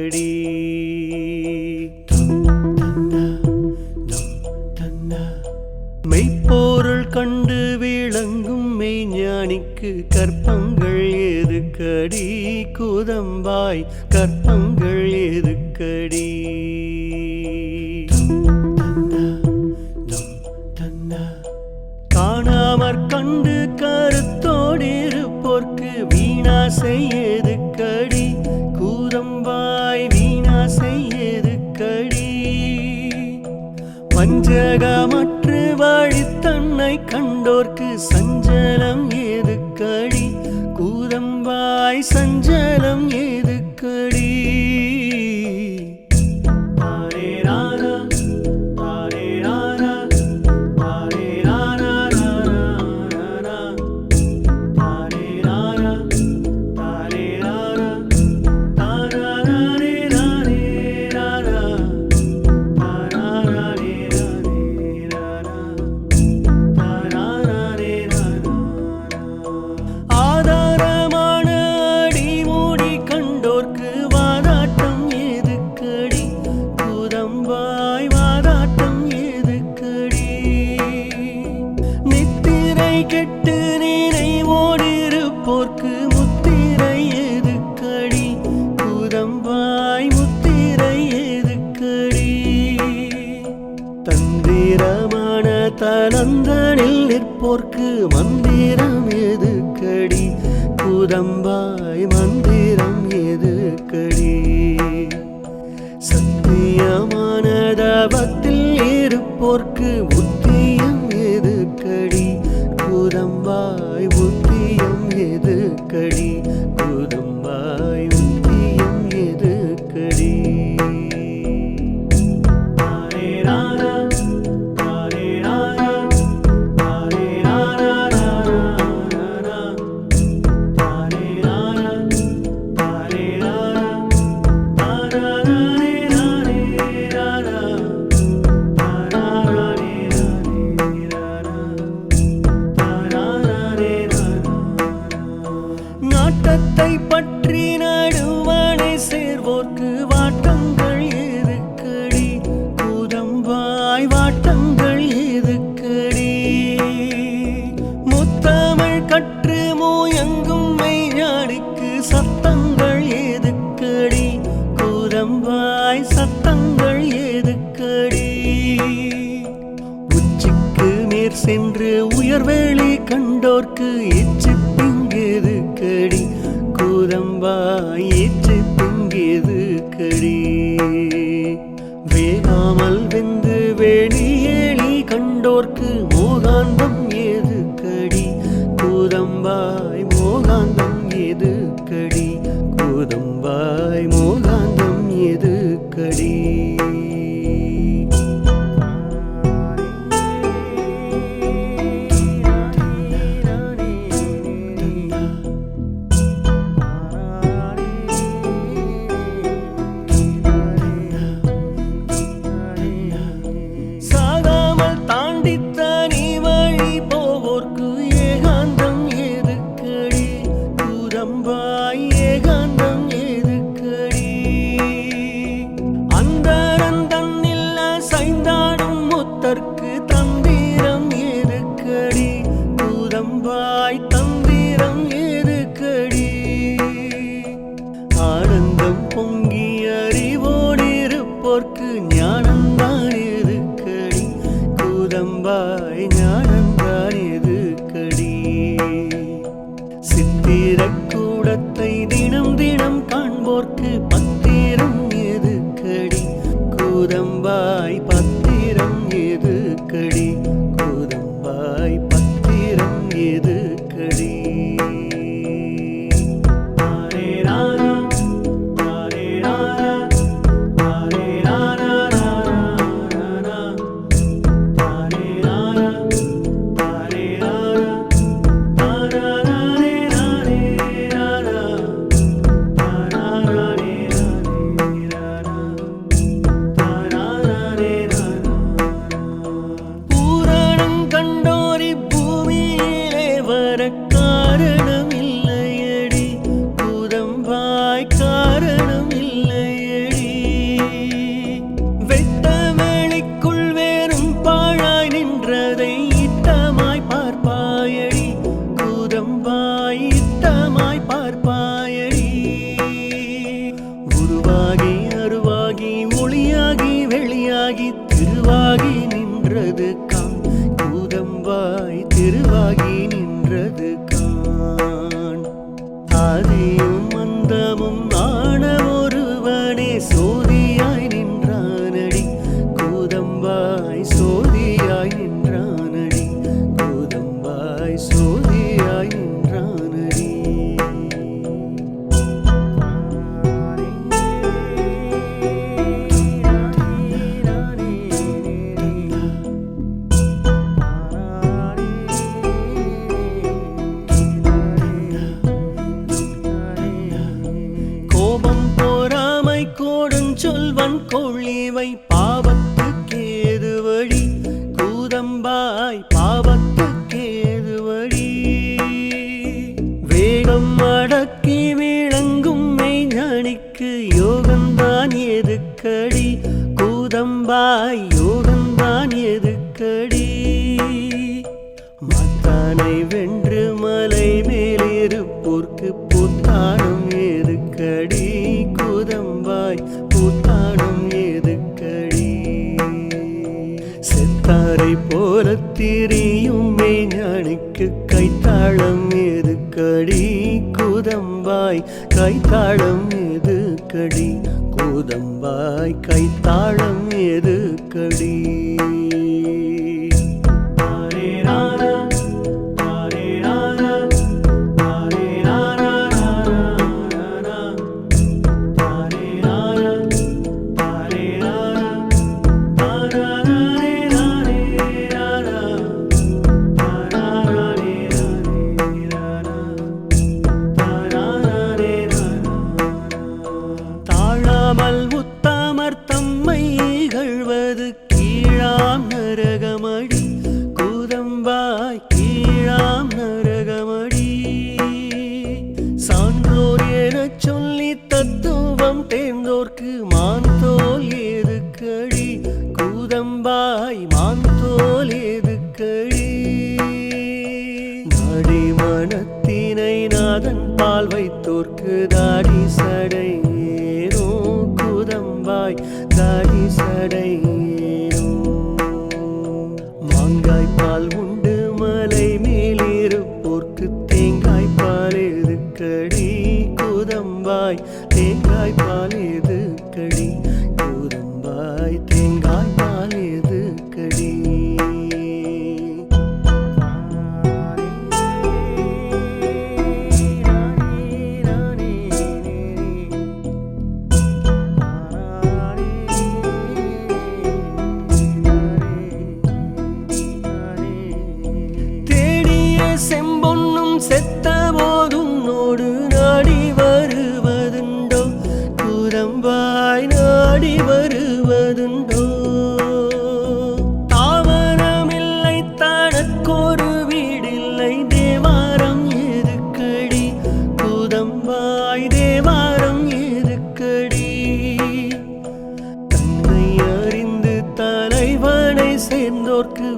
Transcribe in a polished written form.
எதுக்கடி? மெய்ப்பொருள் கண்டு விளங்கும் மெய்ஞானிக்கு கற்பங்கள் எதுக்கடி? குதம்பாய் கற்பங்கள் எதுக்கடி? காணாமற் கண்டு கருத்தோடு இருப்போர்க்கு வீணாசை எதுக்கடி? கூதம்பாய் வீணாசை எதுக்கடி? வஞ்சகமற்று வாழித்தன்னை கண்டோர்க்கு சஞ்சலம் எதுக்கடி? கூதம்பாய் சஞ்சலம் எதுக்கடி? கெட்டு நினைவோடிருப்போர்க்கு முத்திரை எதுக்கடி? கூதம்பாய் முத்திரை எதுக்கடி? தந்திரமான தலந்தனில் நிற்போர்க்கு மந்திரம் எதுக்கடி? கூதம்பாய் மந்திரம் எதுக்கடி? சத்தியமான தவத்தில் இருப்போர்க்கு புத்தியம் எதுக்கடி? கூதம்பாய் புத்தியம் எதுக்கடி? கூதம்பாய் புத்தியம் எதுக்கடி? நாட்டத்தை பற்றி நடுவானை சேர்வோர்க்கு வாட்டங்கள் எதுக்கடி? கூதம்பாய் வாட்டங்கள் எதுக்கடி? முத்தமிழ் கற்று மூயங்கும் மெய்ஞானிக்கு சத்தங்கள் எதுக்கடி? கூதம்பாய் சத்தங்கள் எதுக்கடி? உச்சிக்கு மேற் சென்று உயர்வேளி கண்டோர்க்கு எதுக்கடி? கூதம்பாய் எதுக்கடி? வேகாமல் வெந்து வெளியேளி கண்டோர்க்கு மோகாந்தம் எதுக்கடி? கூதம்பாய் மோகாந்தம் எதுக்கடி? கூதம்பாய் மோகாந்தம் எதுக்கடி? திருவாகி திருவாகி நின்றது கான் கூதம்பாய் திருவாகி நின்றது கான் ஆதியும் அந்தமும் ஆன ஒருவனே சோதியாய் நின்றானடி கூதம்பாய் சோதியாய் நின்றானடி கூதம்பாய் சோதியாய் நின்றானடி சொல்வன் கொள்ளிவை பாவத்துக்கேது வழி கூதம்பாய் பாவத்துக்கேது வழி வேகம் அடக்கி விளங்கும் மெய்ஞானிக்கு யோகந்தான் எதுக்கடி கூதம்பாய் யோகந்தான் எதுக்கடி மத்தானை வென்று மலை மேலிருப்போர்க்கு புத்தானம் எதுக்கடி கூதம்பாய் புத்தானம் எதுக்கடி செத்தாரை போல திரியும் மெய்ஞானிக்கு கைத்தாளம் எதுக்கடி கூதம்பாய் கைத்தாளம் எதுக்கடி கூதம்பாய் கைத்தாளம் எதுக்கடி உத்தமர் தம்மை இகழ்வது கீழாம் நரகமடி கூதம்பாய் கீழாம் நரகமடி சான்றோர் எனச் சொல்லி தத்துவம் தேர்ந்தோர்க்கு மாந்தோல் எதுக்கடி கூதம்பாய் மாந்தோல் எதுக்கடி நாடி மனத்தினை நாதன் பால் வைத்தோர்க்கு தாடி சடை கூதம்பாய் தாடி சடை மாங்காய் பால் உண்டு மலை மேலிருப்போர்க்கு தேங்காய் பால் எதுக்கடி கூதம்பாய் தேங்காய் பால் எதுக்கடி கூதம்பாய் தேங்காய் பால் எதுக்கடி செம்பொன்னும் செத்த போதுன்னோடு நாடி வருவதுண்டோ கூதம்பாய் நாடி வருவதுண்டோ தாவரமில்லை தனக்கொரு வீடில்லை தேவாரம் எதுக்கடி கூதம்பாய் தேவாரம் எதுக்கடி தன்னை அறிந்து தலைவனை சேர்ந்தோர்க்கு